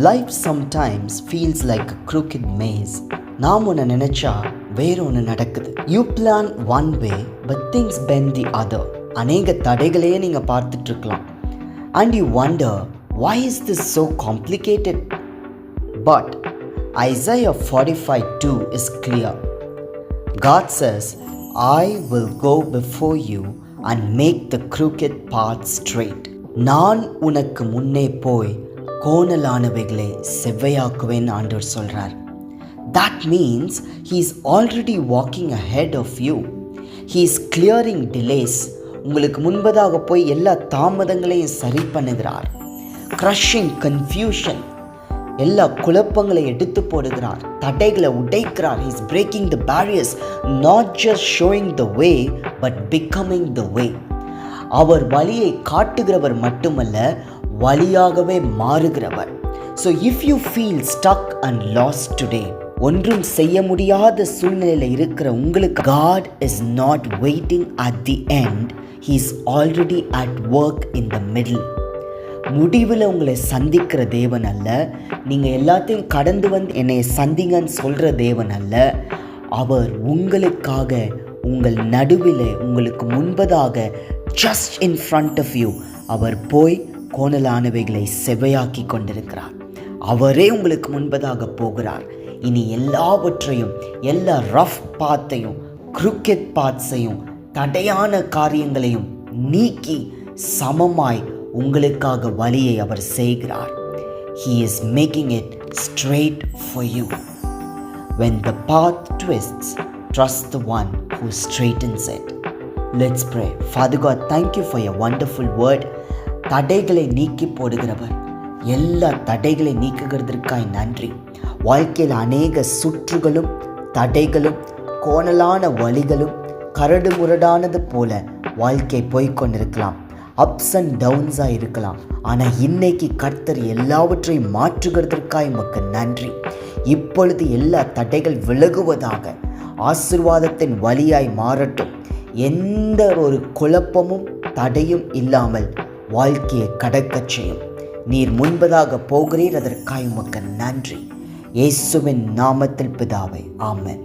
Life sometimes feels like a crooked maze. நாம் ஒன்று நினைச்சா வேற ஒன்று நடக்குது. You plan one way but things bend the other. அநேக தடைகளையே நீங்க பார்த்துட்டு இருக்கலாம். And you wonder, why is this so complicated? But Isaiah 45:2 is clear. God says, I will go before you and make the crooked path straight. நான் உனக்கு முன்னே போய் கோணலானவைகளை செவ்வையாக்குவேன் ஆண்டவர் சொல்றார். That means he is already walking ahead of you. He is clearing delays. உங்களுக்கு முன்பதாக போய் எல்லா தாமதங்களையும் சரி பண்ணுகிறார். crushing confusion, எல்லா குழப்பங்களை எடுத்து போடுகிறார். தடைகளை உடைக்கிறார். he is breaking the barriers, not just showing the way but becoming the way. அவர் வழியை காட்டுகிறவர் மட்டுமல்ல, வழியாகவே மாறுகிறவர். So if you feel stuck and lost today, ஒன்றும் செய்ய முடியாத சூழ்நிலையில் இருக்கிற உங்களுக்கு, God is not waiting at the end. He is already at work in the middle. முடிவில் உங்களை சந்திக்கிற தேவன் அல்ல, நீங்கள் எல்லாத்தையும் கடந்து வந்து என்னை சந்திங்கன்னு சொல்கிற தேவன் அல்ல. அவர் உங்களுக்காக, உங்கள் நடுவில், உங்களுக்கு முன்பதாக, just in front of you, அவர் போய் கோணலானவைகளை செவ்வையாக்கி கொண்டிருக்கிறார். அவரே உங்களுக்கு முன்பதாக போகிறார். இனி எல்லாவற்றையும், எல்லா ரஃப் பாத்தையும், குருக்கெட் பாத்ஸையும், தடையான காரியங்களையும் நீக்கி சமமாய் உங்களுக்காக வழியை அவர் செய்கிறார். He is making it straight for you. When the path twists, trust the one who straightens it. Let's pray. Father God, thank you for your wonderful word. தடைகளை நீக்கி போடுகிறவர், எல்லா தடைகளை நீக்குகிறதற்காய் நன்றி. வாழ்க்கையில் அநேக சுற்றுகளும் தடைகளும் கோணலான வழிகளும் கரடு முரடானது போல வாழ்க்கை போய்கொண்டிருக்கலாம். அப்ஸ் அண்ட் டவுன்ஸாக இருக்கலாம். ஆனால் இன்னைக்கு கர்த்தர் எல்லாவற்றையும் மாற்றுகிறதற்காய் உமக்கு நன்றி. இப்பொழுது எல்லா தடைகள் விலகுவதாக, ஆசீர்வாதத்தின் வழியாய் மாறட்டும். எந்த ஒரு குழப்பமும் தடையும் இல்லாமல் வாழ்க்கையை கடக்கச் செய்யும். நீர் முன்பதாக போகிறீர், அதற்காய் உமக்கு நன்றி. இயேசுவின் நாமத்தில் பிதாவே, ஆமென்.